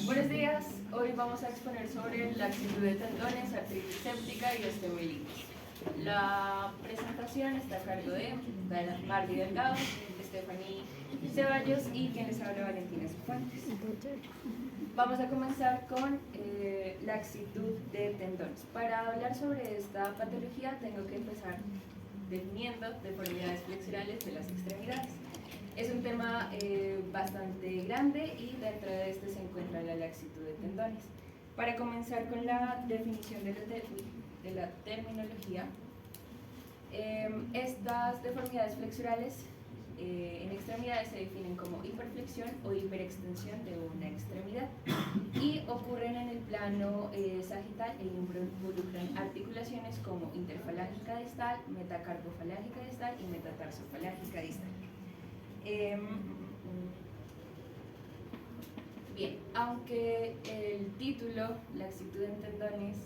Buenos días, hoy vamos a exponer sobre laxitud de tendones, artritis séptica y osteomielitis. La presentación está a cargo de Mardi Delgado, Stephanie Ceballos y quien les habla, Valentina Cifuentes. Vamos a comenzar con laxitud de tendones. Para hablar sobre esta patología tengo que empezar definiendo deformidades flexurales de las extremidades. Es un tema bastante grande y dentro de este se encuentra la laxitud de tendones. Para comenzar con la definición de la terminología, estas deformidades flexurales en extremidades se definen como hiperflexión o hiperextensión de una extremidad y ocurren en el plano sagital e involucran articulaciones como interfalángica distal, metacarpofalángica distal y metatarsofalángica distal. Bien, aunque el título, laxitud en tendones,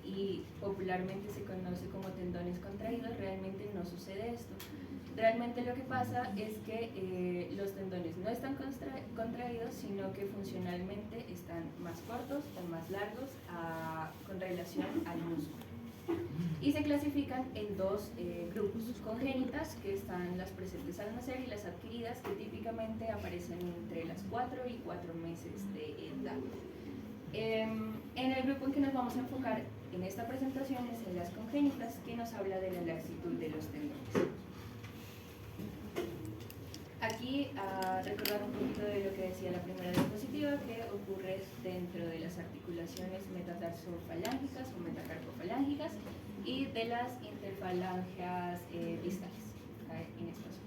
y popularmente se conoce como tendones contraídos, realmente no sucede esto. Realmente lo que pasa es que los tendones no están contraídos, sino que funcionalmente están más cortos o más largos con relación al músculo. Y se clasifican en dos grupos: congénitas, que están las presentes al nacer, y las adquiridas, que típicamente aparecen entre las 4 y 4 meses de edad. En el grupo en que nos vamos a enfocar en esta presentación es en las congénitas, que nos habla de la laxitud de los tendones. Aquí recordar un poquito de lo que decía la primera diapositiva, que ocurre dentro de las articulaciones metatarsofalángicas o metacarpofalángicas y de las interfalangias distales, en esta zona.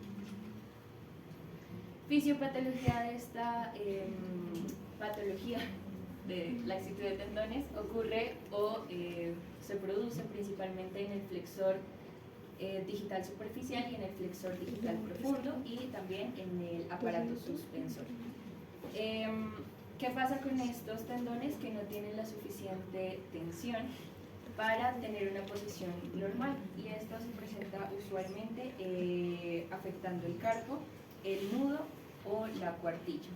Fisiopatología de esta patología de laxitud de tendones ocurre o se produce principalmente en el flexor digital superficial y en el flexor digital profundo, y también en el aparato suspensor. ¿Qué pasa con estos tendones? Que no tienen la suficiente tensión para tener una posición normal, y esto se presenta usualmente afectando el carpo, el nudo o la cuartilla.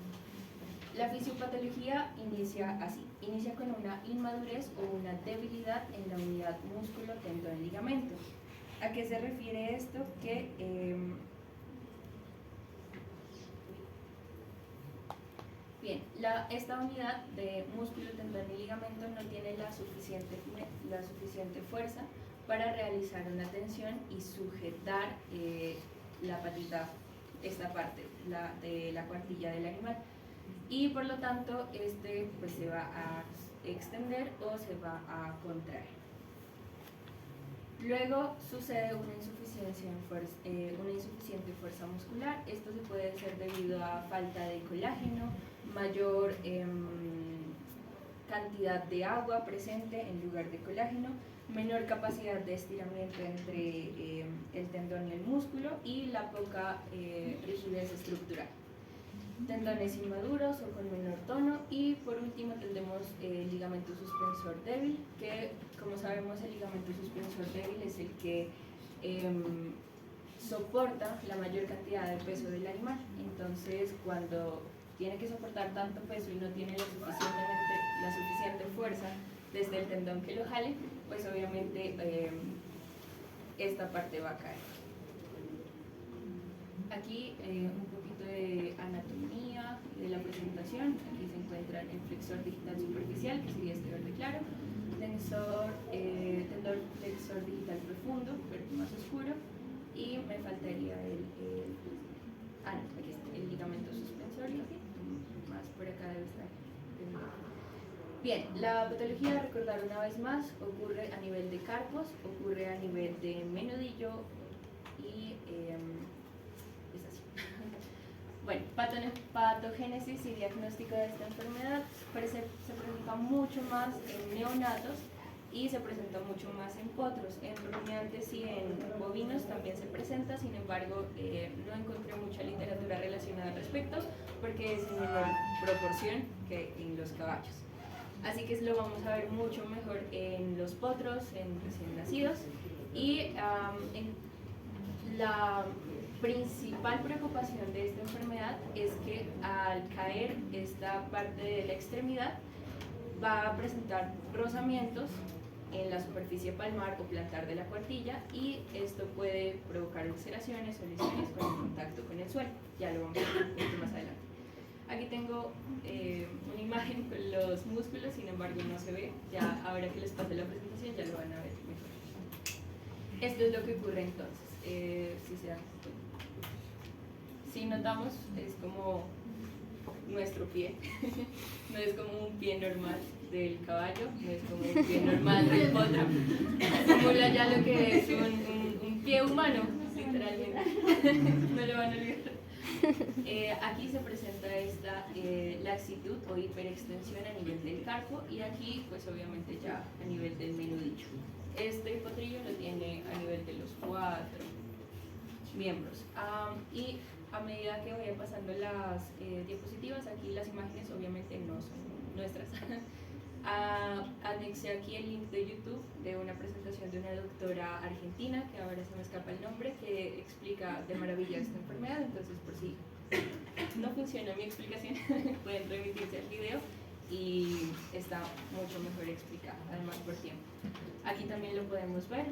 La fisiopatología inicia así: inicia con una inmadurez o una debilidad en la unidad músculo, tendón, ligamento. ¿A qué se refiere esto? Que esta unidad de músculo, tendón y ligamento no tiene la suficiente fuerza para realizar una tensión y sujetar la patita, esta parte de la cuartilla del animal, y por lo tanto pues se va a extender o se va a contraer. Luego sucede una insuficiente fuerza muscular. Esto se puede hacer debido a falta de colágeno, mayor cantidad de agua presente en lugar de colágeno, menor capacidad de estiramiento entre el tendón y el músculo, y la poca rigidez estructural. Tendones inmaduros o con menor tono, y por último tendremos el ligamento suspensor débil, que, como sabemos, el ligamento suspensor débil es el que soporta la mayor cantidad de peso del animal. Entonces, cuando tiene que soportar tanto peso y no tiene la suficiente fuerza desde el tendón que lo jale, pues obviamente esta parte va a caer. Aquí un poquito de anatomía de la presentación. Aquí se encuentra el flexor digital superficial, que sería este verde claro, tendón flexor digital profundo, verde más oscuro, y me faltaría aquí está, el ligamento suspensorio, más por acá debe estar. Bien, la patología, recordar una vez más, ocurre a nivel de carpos, ocurre a nivel de menudillo y es así. Bueno, patogénesis y diagnóstico de esta enfermedad se presenta mucho más en neonatos y se presenta mucho más en potros. En rumiantes y en bovinos también se presenta, sin embargo no encontré mucha literatura relacionada al respecto porque es en menor proporción que en los caballos. Así que lo vamos a ver mucho mejor en los potros, en recién nacidos, y La principal preocupación de esta enfermedad es que al caer esta parte de la extremidad va a presentar rozamientos en la superficie palmar o plantar de la cuartilla y esto puede provocar ulceraciones o lesiones con el contacto con el suelo. Ya lo vamos a ver un poquito más adelante. Aquí tengo una imagen con los músculos, sin embargo no se ve. Ya ahora que les pase la presentación ya lo van a ver mejor. Esto es lo que ocurre entonces. Si notamos, es como nuestro pie. No es como un pie normal del caballo, no es como un pie normal del potro. Simula ya lo que es un pie humano, literalmente. No lo van a olvidar. Aquí se presenta esta laxitud o hiperextensión a nivel del carpo y aquí pues obviamente ya a nivel del menudillo. Este potrillo lo tiene a nivel de los 4 miembros. Y a medida que voy pasando las diapositivas, aquí las imágenes obviamente no son nuestras. Anexé aquí el link de YouTube de una presentación de una doctora argentina, que ahora se me escapa el nombre, que explica de maravilla esta enfermedad. Entonces, por si no funciona mi explicación, pueden remitirse al video y está mucho mejor explicado, además por tiempo. Aquí también lo podemos ver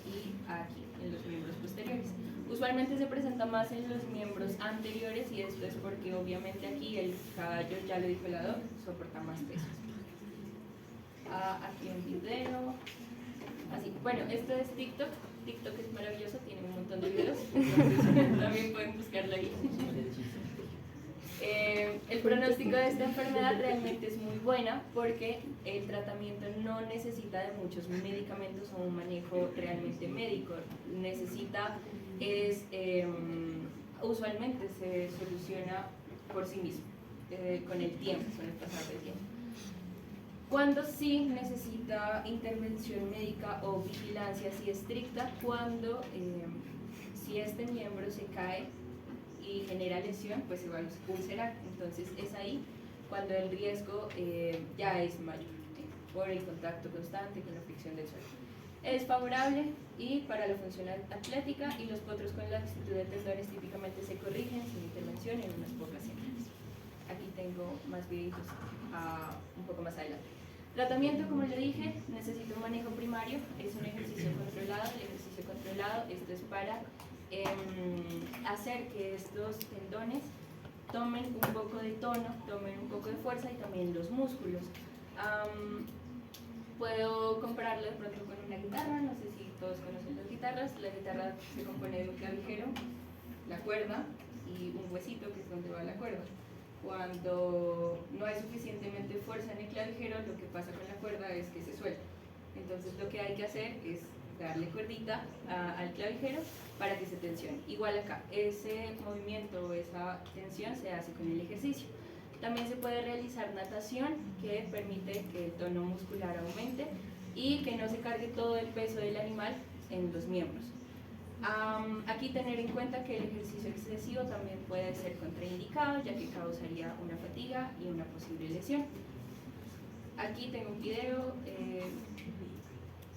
y aquí en los miembros posteriores. Usualmente se presenta más en los miembros anteriores y esto es porque obviamente aquí el caballo, ya lo dijo el lado, soporta más peso. Aquí un video. Así. Bueno, esto es TikTok. TikTok es maravilloso, tiene un montón de videos, entonces también pueden buscarlo ahí. El pronóstico de esta enfermedad realmente es muy buena porque el tratamiento no necesita de muchos medicamentos o un manejo realmente médico. Usualmente se soluciona por sí mismo, con el tiempo, con el pasar del tiempo. Cuando sí necesita intervención médica o vigilancia así estricta, cuando si este miembro se cae y genera lesión, pues se va a ulcerar. Entonces es ahí cuando el riesgo ya es mayor, por el contacto constante con la fricción del suelo. Es favorable y para la función atlética, y los potros con laxitud de tendones típicamente se corrigen sin intervención en unas pocas semanas. Aquí tengo más videitos un poco más adelante. Tratamiento, como le dije, necesita un manejo primario, es un ejercicio controlado. El ejercicio controlado, esto es para hacer que estos tendones tomen un poco de tono, tomen un poco de fuerza y también los músculos. Puedo compararlo de pronto con una guitarra, no sé si todos conocen las guitarras. La guitarra se compone de un clavijero, la cuerda y un huesito que es donde va la cuerda. Cuando no hay suficientemente fuerza en el clavijero, lo que pasa con la cuerda es que se suelta. Entonces lo que hay que hacer es darle cuerdita al clavijero para que se tensione. Igual acá, ese movimiento o esa tensión se hace con el ejercicio. También se puede realizar natación, que permite que el tono muscular aumente y que no se cargue todo el peso del animal en los miembros. Aquí tener en cuenta que el ejercicio excesivo también puede ser contraindicado, ya que causaría una fatiga y una posible lesión. Aquí tengo un video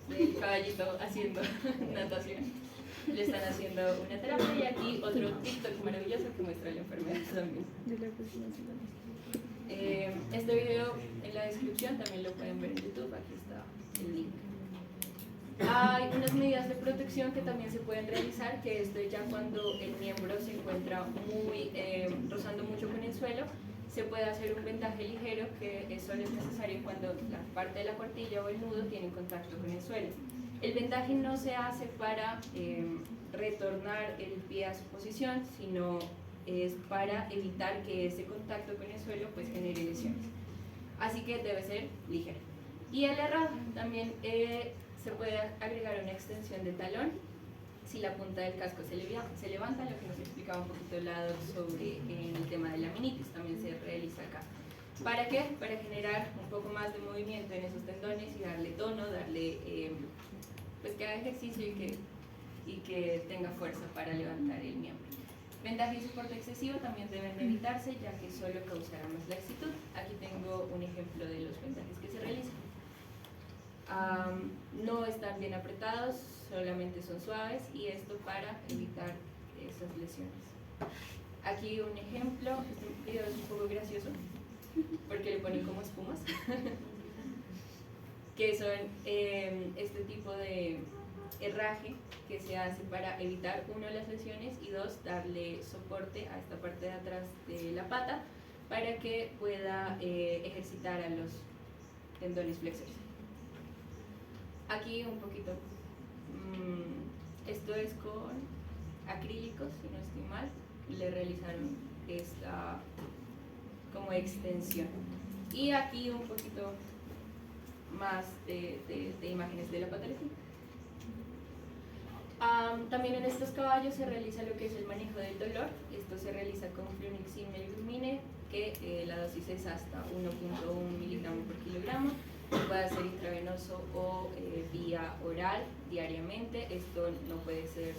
del caballito haciendo natación. Le están haciendo una terapia y aquí otro TikTok maravilloso que muestra la enfermedad también. Este video en la descripción también lo pueden ver en YouTube, aquí está el link. Hay unas medidas de protección que también se pueden realizar, que esto es ya cuando el miembro se encuentra rozando mucho con el suelo. Se puede hacer un vendaje ligero, que solo es necesario cuando la parte de la cuartilla o el nudo tiene contacto con el suelo. El vendaje no se hace para retornar el pie a su posición, sino es para evitar que ese contacto con el suelo pues genere lesiones. Así que debe ser ligero. Y el errado también se puede agregar una extensión de talón si la punta del casco se levanta, lo que nos explicaba un poquito el lado sobre el tema de la meningitis, también se realiza acá. ¿Para qué? Para generar un poco más de movimiento en esos tendones y darle tono, darle pues que haga ejercicio y que tenga fuerza para levantar el miembro. Vendaje y soporte excesivo también deben evitarse, ya que solo causará más laxitud. Aquí tengo un ejemplo de los vendajes que se realizan. No están bien apretados, solamente son suaves y esto para evitar esas lesiones. Aquí un ejemplo, este video es un poco gracioso porque le ponen como espumas que son este tipo de herraje que se hace para evitar, uno, las lesiones y dos, darle soporte a esta parte de atrás de la pata para que pueda ejercitar a los tendones flexores. Aquí un poquito, esto es con acrílicos, si no estoy mal, le realizaron esta como extensión. Y aquí un poquito más de imágenes de la patología. También en estos caballos se realiza lo que es el manejo del dolor. Esto se realiza con flunixin melgrumine, que la dosis es hasta 1.1 miligramo por kilogramo. Puede ser intravenoso o vía oral diariamente. Esto no puede ser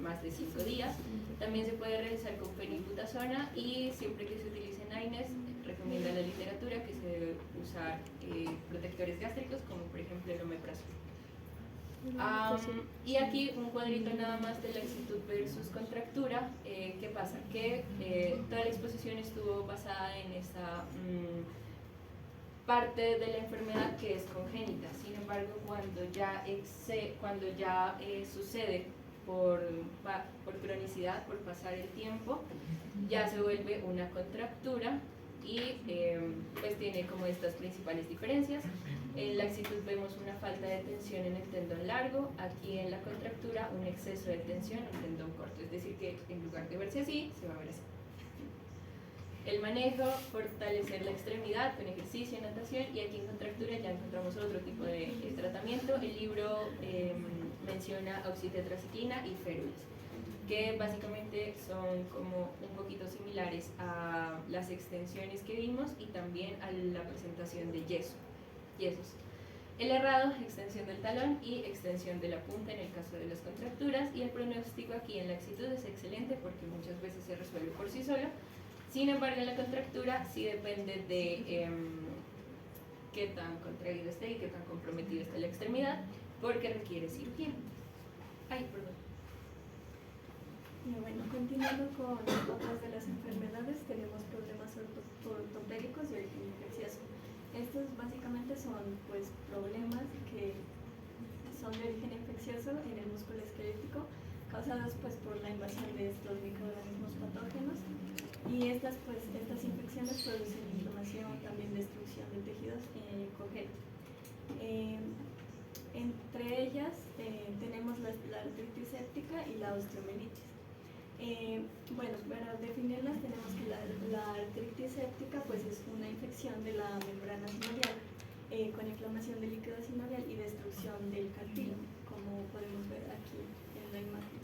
más de 5 días. También se puede realizar con fenilbutazona y siempre que se utilicen AINES, recomienda la literatura que se debe usar protectores gástricos como por ejemplo el omeprazol. Y aquí un cuadrito nada más de laxitud versus contractura. ¿Qué pasa? Que toda la exposición estuvo basada en esa parte de la enfermedad que es congénita. Sin embargo, cuando ya sucede por cronicidad, por pasar el tiempo, ya se vuelve una contractura y pues tiene como estas principales diferencias. En laxitud vemos una falta de tensión en el tendón largo, aquí en la contractura un exceso de tensión en el tendón corto, es decir que en lugar de verse así, se va a ver así. El manejo, fortalecer la extremidad con ejercicio, natación, y aquí en contractura ya encontramos otro tipo de tratamiento. El libro menciona oxitetracitina y férulas, que básicamente son como un poquito similares a las extensiones que vimos y también a la presentación de yesos. El errado, extensión del talón y extensión de la punta en el caso de las contracturas, y el pronóstico aquí en laxitud es excelente porque muchas veces se resuelve por sí solo. Sin embargo, en la contractura sí depende de qué tan contraído esté y qué tan comprometida esté la extremidad, porque requiere cirugía. Ay, perdón. Bueno, continuando con otras de las enfermedades, tenemos problemas ortopédicos y origen infeccioso. Estos básicamente son pues problemas que son de origen infeccioso en el músculo esquelético, causados pues por la invasión de estos microorganismos patógenos, y estas infecciones producen inflamación, también destrucción de tejidos congénitos. Entre ellas tenemos la artritis séptica y la osteomielitis. Bueno, para definirlas tenemos que la artritis séptica pues es una infección de la membrana sinovial con inflamación del líquido sinovial y destrucción del cartílago, como podemos ver aquí en la imagen.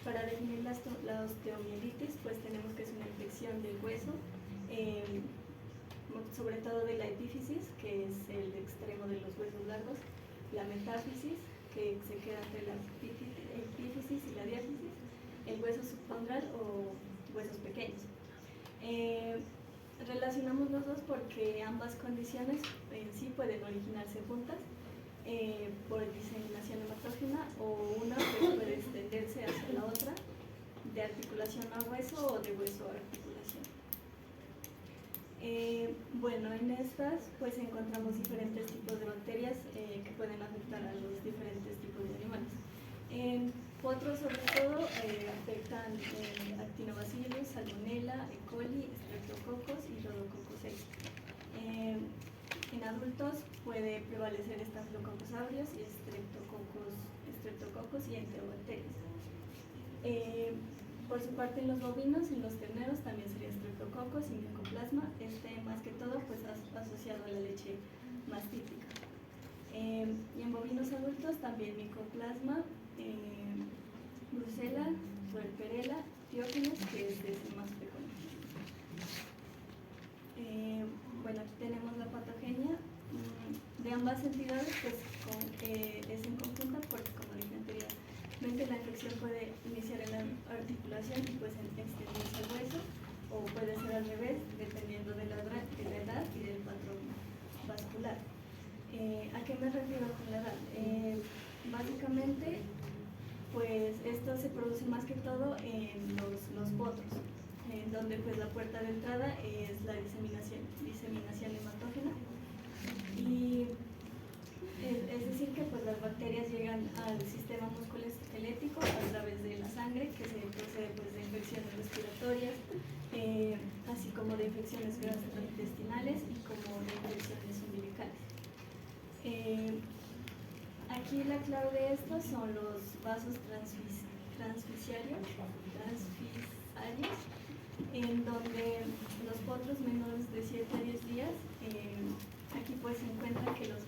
Para definir la osteomielitis pues tenemos que es una infección del hueso, sobre todo de la epífisis, que es el extremo de los huesos largos, la metáfisis, que se queda entre la epífisis y la diáfisis, el hueso subchondral o huesos pequeños. Relacionamos los dos porque ambas condiciones en sí pueden originarse juntas por diseminación hematógena, o una pues puede extenderse hacia la otra, de articulación a hueso o de hueso a articulación. Bueno, en estas pues encontramos diferentes tipos de bacterias que pueden afectar a los diferentes tipos de animales. Otros sobre todo afectan actinobacillus, salmonella, E. coli, streptococcus y rhodococcus aureus. En adultos puede prevalecer Staphylococcus aureus y streptococcus y enterobacterias. Por su parte, en los bovinos y los terneros también sería Streptococcus y Mycoplasma, más que todo pues asociado a la leche mastítica. Y en bovinos adultos también Mycoplasma, Brucella, Puerperella, Teófilos, que es el más frecuente. Bueno, aquí tenemos la patogenia de ambas entidades, pues es en conjunta porque, como dije anteriormente, la infección puede iniciar en la articulación y pues extenderse al hueso, o puede ser al revés, dependiendo de la edad y del patrón vascular. ¿A qué me refiero con la edad? Básicamente, pues esto se produce más que todo en los potros, en donde pues la puerta de entrada es la diseminación hematógena. Y es decir que pues las bacterias llegan al sistema musculoesquelético a través de la sangre, que se procede pues de infecciones respiratorias, así como de infecciones gastrointestinales y como de infecciones umbilicales. Aquí la clave de esto son los vasos transficiarios, en donde los potros menores de 7 a 10 días, aquí pues se encuentra que estos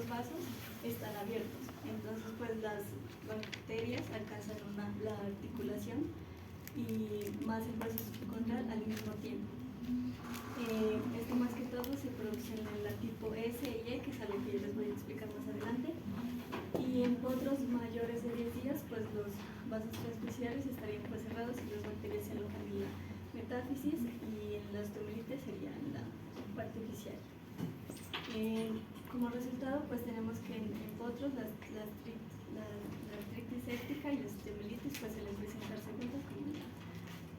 vasos están abiertos, entonces pues las bacterias alcanzan la articulación y más el vaso subcontraer al mismo tiempo. Esto más que todo se produce en la tipo S y E, que es algo que yo les voy a explicar más adelante. Y en potros mayores de 10 días, pues los vasos transficiales estarían pues cerrados y las bacterias se alojan en la metáfisis, y en la osteomielitis sería en la parte oficial. Como resultado, pues tenemos que en potros la artritis séptica y la osteomielitis pues suelen presentarse juntas, como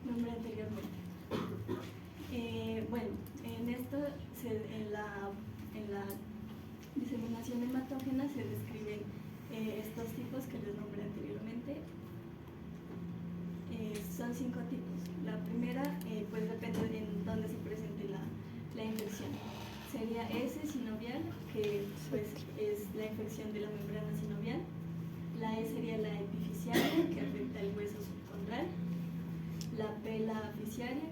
nombré anteriormente. Bueno, en esto, en la diseminación hematógena se describen estos tipos que les nombré anteriormente. Son 5 tipos. La primera, pues depende de en dónde se presente la infección. Sería S sinovial, que pues es la infección de la membrana sinovial. La E sería la epifisiaria, que afecta el hueso subcondral. La P, la fisiaria,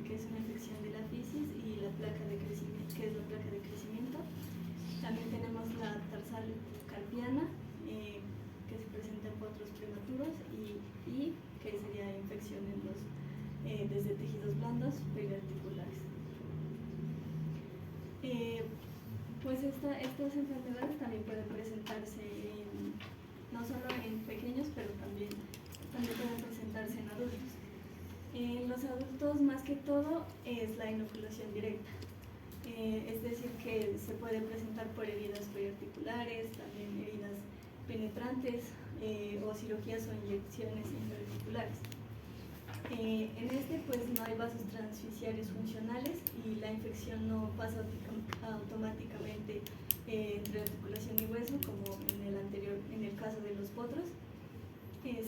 que es una infección de la fisis, y la placa de crecimiento, que es la placa de crecimiento. También tenemos la tarsal carpiana, que se presenta en potros prematuros, y que sería infección en desde tejidos blandos periarticulares. Pues estas enfermedades también pueden presentarse no solo en pequeños, pero también pueden presentarse en adultos. En los adultos, más que todo, es la inoculación directa. Es decir, que se puede presentar por heridas periarticulares, también heridas penetrantes, o cirugías o inyecciones intraarticulares. En este pues no hay vasos transficiarios funcionales y la infección no pasa automáticamente entre articulación y hueso como en el caso de los potros,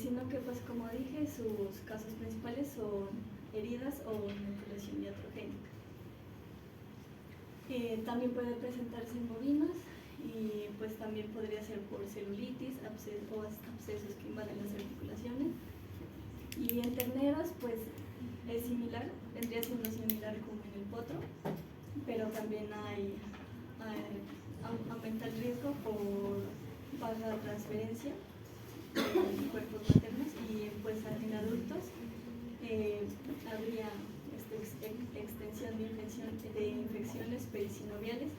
sino que pues como dije, sus casos principales son heridas o inoculación iatrogénica. También puede presentarse en bovinos y pues también podría ser por celulitis o abscesos que invaden las articulaciones. Y en terneros pues es similar, vendría siendo similar como en el potro, pero también aumenta el riesgo por baja transferencia de cuerpos maternos, y pues en adultos habría extensión de infecciones perisinoviales,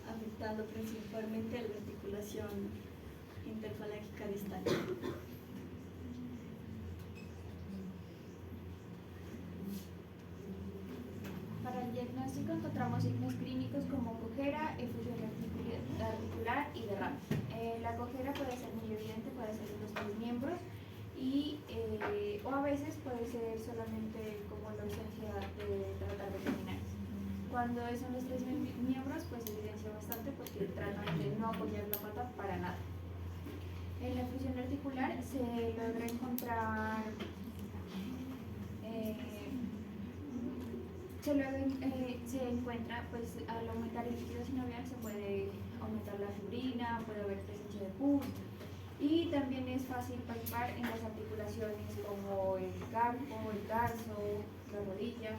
afectando principalmente a la articulación interfalángica distal. Para el diagnóstico encontramos signos clínicos como cojera, efusión articular y derrame. La cojera puede ser muy evidente, puede ser en los 3 miembros, o a veces puede ser solamente como la ausencia de tratar de caminar. Cuando son los 3 miembros, pues evidencia bastante porque tratan de no apoyar la pata para nada. En la efusión articular se logra encontrar se encuentra, pues al aumentar el líquido sinovial se puede aumentar la fibrina, puede haber presencia de pus, y también es fácil palpar en las articulaciones como el carpo, el tarso, la rodilla.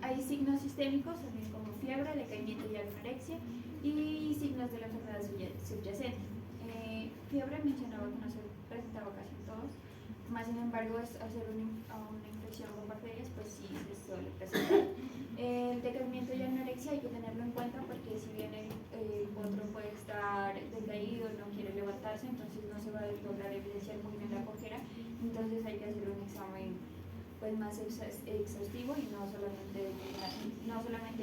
Hay signos sistémicos también como fiebre, decaimiento y anorexia, y signos de la enfermedad subyacente. Fiebre mencionaba que no se presentaba casi en todos, más sin embargo es hacer una infección con bacterias, pues sí se suele presentar. El decaimiento y anorexia hay que tenerlo en cuenta porque si bien el potro puede estar decaído, no quiere levantarse, entonces no se va a lograr evidenciar muy bien la cojera, entonces hay que hacer un examen pues más exhaustivo y no solamente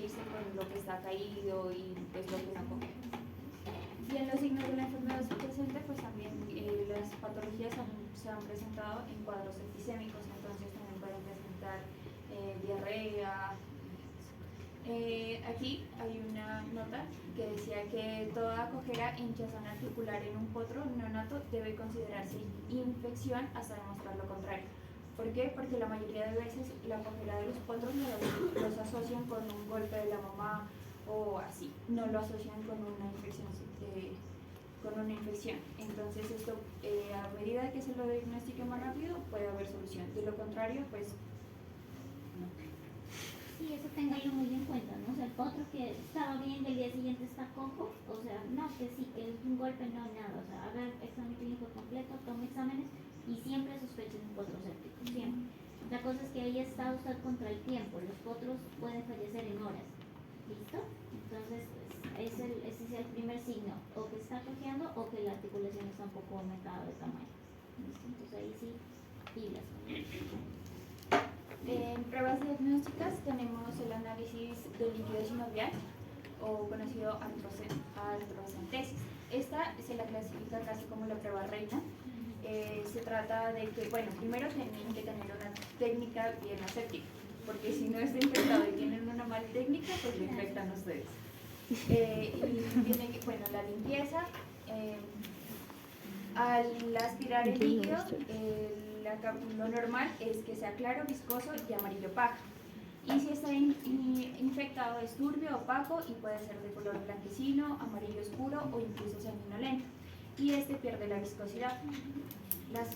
irse con lo que está caído y pues lo que no coge. Y en los signos de la enfermedad subyacente, pues también las patologías se han presentado en cuadros septicémicos, entonces también pueden presentar diarrea. Aquí hay una nota que decía que toda cojera hinchazón articular en un potro neonato debe considerarse infección hasta demostrar lo contrario. ¿Por qué? Porque la mayoría de veces la cojera de los potros los asocian con un golpe de la mamá o así, no lo asocian con una infección. Entonces esto, a medida que se lo diagnostique más rápido, puede haber solución. De lo contrario, pues no. Sí, eso téngalo muy en cuenta, ¿no? O sea, el potro que estaba bien, el día siguiente está cojo, o sea, no, que sí, que es un golpe, no, nada, o sea, haga el examen clínico completo, tome exámenes y siempre sospechen un potro séptico, siempre. La cosa es que ahí está usted contra el tiempo, los potros pueden fallecer en horas, ¿listo? Entonces, pues, ese es el primer signo, o que está cojeando o que la articulación está un poco aumentada de tamaño, ¿listo? Entonces ahí sí, pilas. En pruebas diagnósticas tenemos el análisis del líquido sinovial o conocido artrocentesis. Esta se la clasifica casi como la prueba reina. Se trata de que, bueno, primero tienen que tener una técnica bien aséptica, porque si no está infectado y tienen una mala técnica, pues lo infectan ustedes. Y tiene que, bueno, la limpieza, al aspirar el líquido, lo normal es que sea claro, viscoso y amarillo paja. Y si está infectado es turbio, opaco y puede ser de color blanquecino, amarillo oscuro o incluso sanguinolento. Y este pierde la viscosidad. Entonces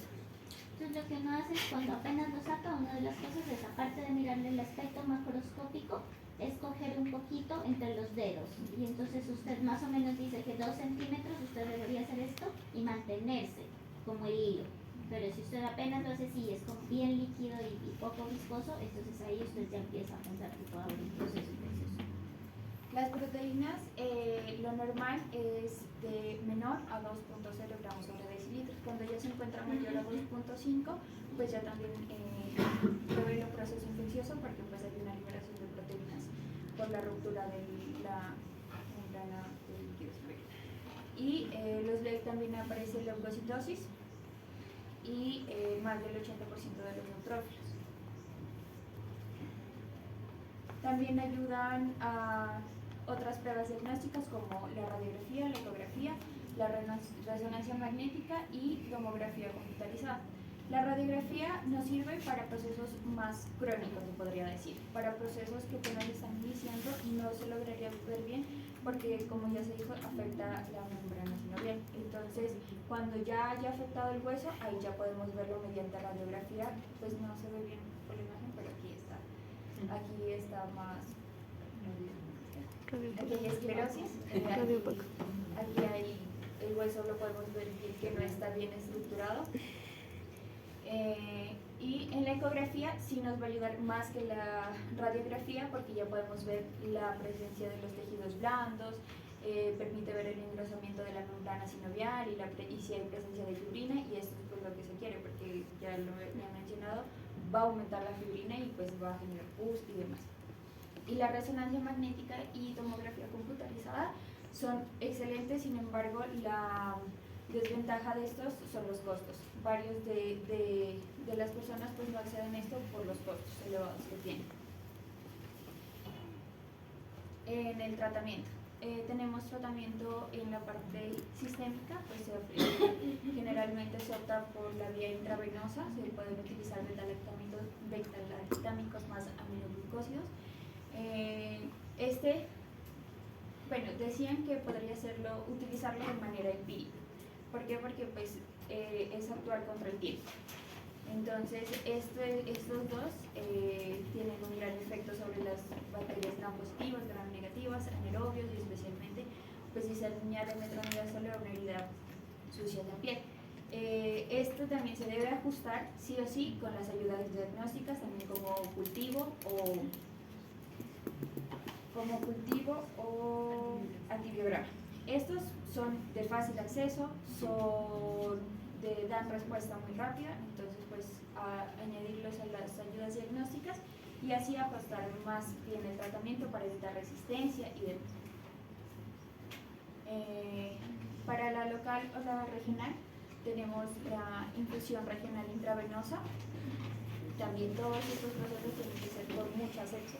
lo que uno hace es cuando apenas lo saca, una de las cosas es, aparte de mirarle el aspecto macroscópico, es coger un poquito entre los dedos. Y entonces usted más o menos dice que 2 centímetros usted debería hacer esto y mantenerse como el hilo. Pero si usted apenas lo hace así, es como bien líquido y poco viscoso, entonces ahí usted ya empieza a pensar que puede haber un proceso infeccioso. Las proteínas, lo normal es de menor a 2.0 gramos sobre decilitro. Cuando ya se encuentra mayor a 2.5, pues ya también prevé el proceso infeccioso porque pues hay una liberación de proteínas por la ruptura de la membrana del líquido sinovial. Y también aparece leucocitosis y más del 80% de los neutrófilos. También ayudan a otras pruebas diagnósticas como la radiografía, la ecografía, la resonancia magnética y tomografía computarizada. La radiografía nos sirve para procesos más crónicos, se podría decir, para procesos que apenas están iniciando y no se lograría ver bien porque, como ya se dijo, afecta la membrana sinovial. Entonces, cuando ya haya afectado el hueso, ahí ya podemos verlo mediante radiografía, pues no se ve bien por la imagen, pero aquí está más. Aquí hay esclerosis, aquí hay el hueso, lo podemos ver que no está bien estructurado. Y en la ecografía sí nos va a ayudar más que la radiografía porque ya podemos ver la presencia de los tejidos blandos, permite ver el engrosamiento de la membrana sinovial y si hay presencia de fibrina, y esto es pues lo que se quiere porque ya lo he mencionado, va a aumentar la fibrina y pues va a generar pus y demás. Y la resonancia magnética y tomografía computarizada son excelentes, sin embargo la desventaja de estos son los costos. Varios de las personas pues no acceden a esto por los costos elevados que tienen. En el tratamiento, tenemos tratamiento en la parte sistémica, pues generalmente se opta por la vía intravenosa, se pueden utilizar beta-lactámicos más aminoglucósidos. Bueno, decían que podría utilizarlo de manera empírica. ¿Por qué? Porque pues, es actuar contra el tiempo. Entonces, estos dos tienen un gran efecto sobre las bacterias gram positivas, gram negativas, anaerobios y especialmente pues, si se añade metronidazol a una herida sucia de la piel. Esto también se debe ajustar sí o sí con las ayudas diagnósticas, también como cultivo o antibiograma. Estos son de fácil acceso, dan respuesta muy rápida, entonces pues añadirlos a las ayudas diagnósticas y así ajustar más bien el tratamiento para evitar resistencia y demás. Para la local o la regional tenemos la infusión regional intravenosa. También todos estos procesos tienen que ser por mucha sepsia.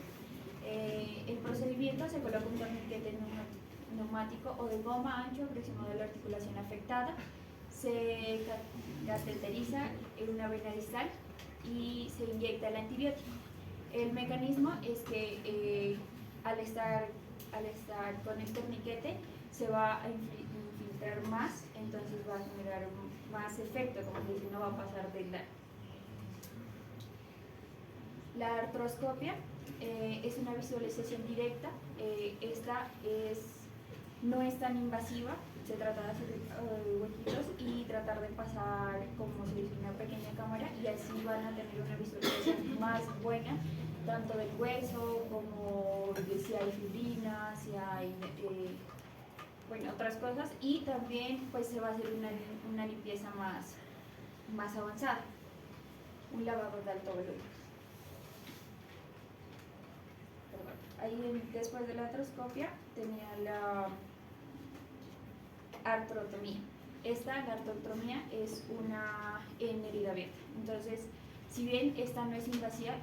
El procedimiento se coloca un torniquete neumático o de goma ancho aproximado de la articulación afectada. Se cateteriza en una vena distal y se inyecta el antibiótico. El mecanismo es que al estar con el torniquete se va a infiltrar más, entonces va a generar más efecto, como que no va a pasar de largo. La artroscopia es una visualización directa. Esta no es tan invasiva, se trata de hacer huequitos y tratar de pasar como si fuera una pequeña cámara, y así van a tener una visualización más buena tanto del hueso como de si hay fibrina, si hay otras cosas, y también pues se va a hacer una limpieza más avanzada, un lavado de alto volumen. Ahí después de la artroscopia tenía la artrotomía. La artrotomía es en herida abierta. Entonces, si bien esta no es invasiva,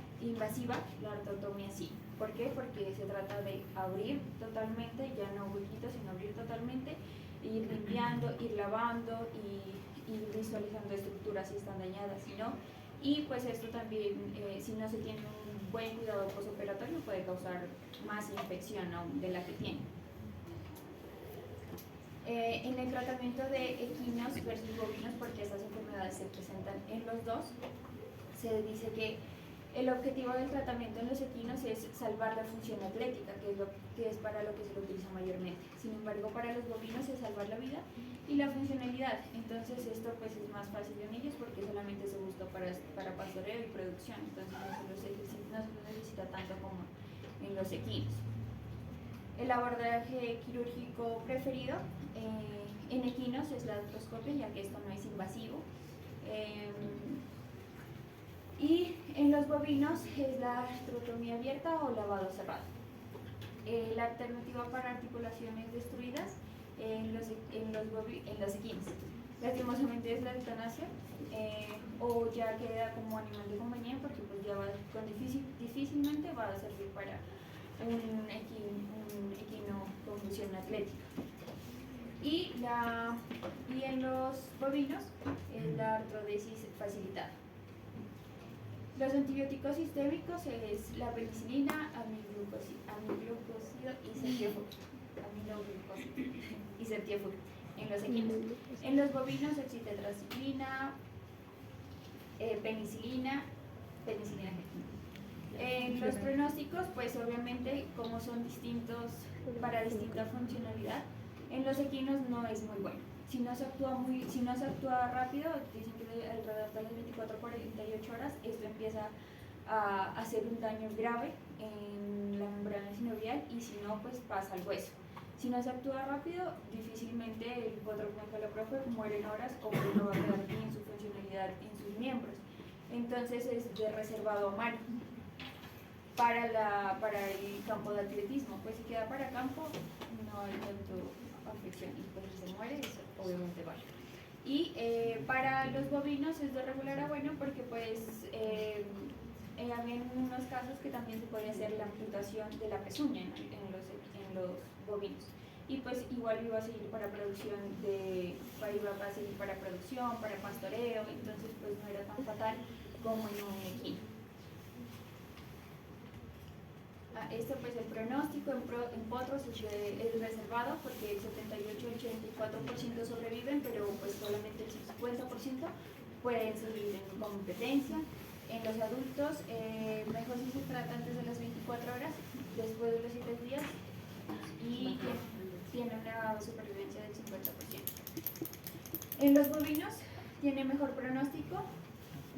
la artrotomía sí. ¿Por qué? Porque se trata de abrir totalmente, ya no huequitos, sino abrir totalmente, ir limpiando, ir lavando y ir visualizando estructuras si están dañadas, si no. Y pues esto también, si no se tiene un buen cuidado postoperatorio, puede causar más infección aún de la que tiene. En el tratamiento de equinos versus bovinos, porque estas enfermedades se presentan en los dos, se dice que el objetivo del tratamiento en los equinos es salvar la función atlética, que es para lo que se lo utiliza mayormente. Sin embargo, para los bovinos es salvar la vida y la funcionalidad. Entonces esto pues es más fácil en ellos porque solamente se busca para pastoreo y producción. Entonces no se necesita tanto como en los equinos. El abordaje quirúrgico preferido en equinos es la artroscopia, ya que esto no es invasivo. Y en los bovinos es la artrotomía abierta o lavado cerrado. La alternativa para articulaciones destruidas en los equinos, lastimosamente, es la eutanasia, o ya queda como animal de compañía, porque pues ya difícilmente va a servir para un equino con función atlética. Y en los bovinos es la artrodesis facilitada. Los antibióticos sistémicos es la penicilina, amiglucósido y ceftiofur en los equinos. En los bovinos existe tetracyclina, penicilina. En los pronósticos, pues obviamente como son distintos para distinta funcionalidad, en los equinos no es muy bueno. Si no se actúa rápido, dicen que alrededor de las 24 a 48 horas, esto empieza a hacer un daño grave en la membrana sinovial, y si no, pues pasa al hueso. Si no se actúa rápido, difícilmente el potro megalóprofe muere en horas o no va a quedar bien su funcionalidad en sus miembros. Entonces es de reservado a mano. Para el campo de atletismo, pues si queda para campo, no hay tanto afección, y pues si se muere, eso obviamente vale. Y para los bovinos es de regular a bueno, porque pues había unos casos que también se podía hacer la amputación de la pezuña en los bovinos, y pues igual iba a seguir para producción para producción, para pastoreo, entonces pues no era tan fatal como en un equino. Esto pues el pronóstico en potros es reservado, porque el 78-84% sobreviven, pero pues solamente el 50% pueden seguir en competencia. En los adultos, mejor si se trata antes de las 24 horas, después de los 7 días, y tiene una supervivencia del 50%. En los bovinos tiene mejor pronóstico,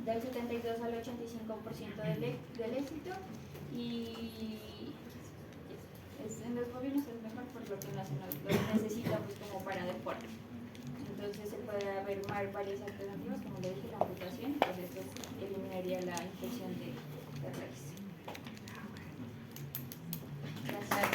del 72 al 85% del éxito, y en los bovinos es mejor por lo que lo necesita pues como para deporte. Entonces se puede haber varias alternativas, como le dije, la amputación, pues esto eliminaría la infección de raíz. Gracias.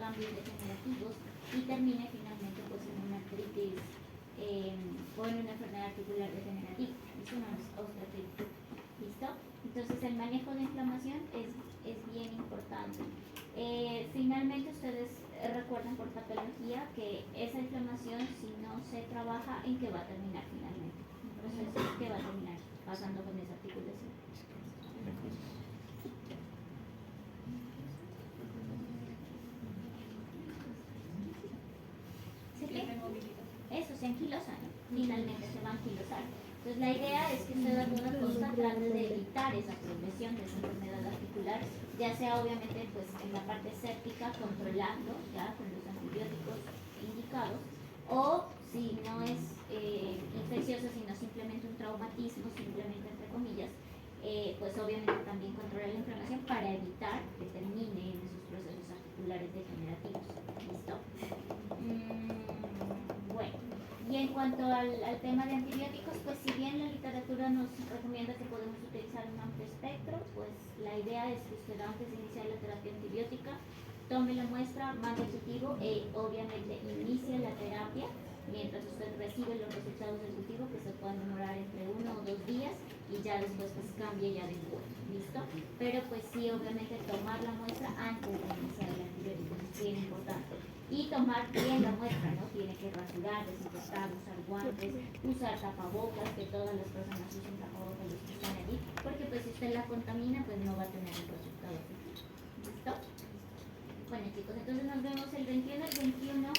cambios degenerativos y termine finalmente pues en una artritis o en una enfermedad articular degenerativa. Es una osteoartritis. ¿Listo? Entonces el manejo de inflamación es bien importante. Finalmente ustedes recuerdan por patología que esa inflamación, si no se trabaja, ¿en qué va a terminar finalmente? Un proceso que va a terminar pasando con esa articulación. ¿Sí qué? Eso, se anquilosan, finalmente se va a anquilosar. Entonces la idea es que usted a toda costa trate de evitar esa progresión de esa enfermedad articular, ya sea obviamente pues en la parte séptica, controlando ya con los antibióticos indicados, o si no es infeccioso, sino simplemente un traumatismo, simplemente entre comillas, pues obviamente también controlar la inflamación para evitar que termine en esos procesos articulares degenerativos. ¿Listo? Bueno. Y en cuanto al tema de antibióticos, pues si bien la literatura nos recomienda que podemos utilizar un amplio espectro, pues la idea es que usted antes de iniciar la terapia antibiótica tome la muestra, mande cultivo e obviamente inicie la terapia mientras usted recibe los resultados del cultivo, que se pueden demorar entre 1 o 2 días y ya después pues cambie ya de lugar. ¿Listo? Pero pues sí, obviamente tomar la muestra antes de iniciar el antibiótico es bien importante. Y tomar bien la muestra, ¿no? Tiene que rasurar, desinfectar, usar guantes, usar tapabocas, que todas las personas usen tapabocas los que están allí, porque pues si usted la contamina, pues no va a tener un resultado. ¿Listo? Bueno chicos, entonces nos vemos el 21. El 21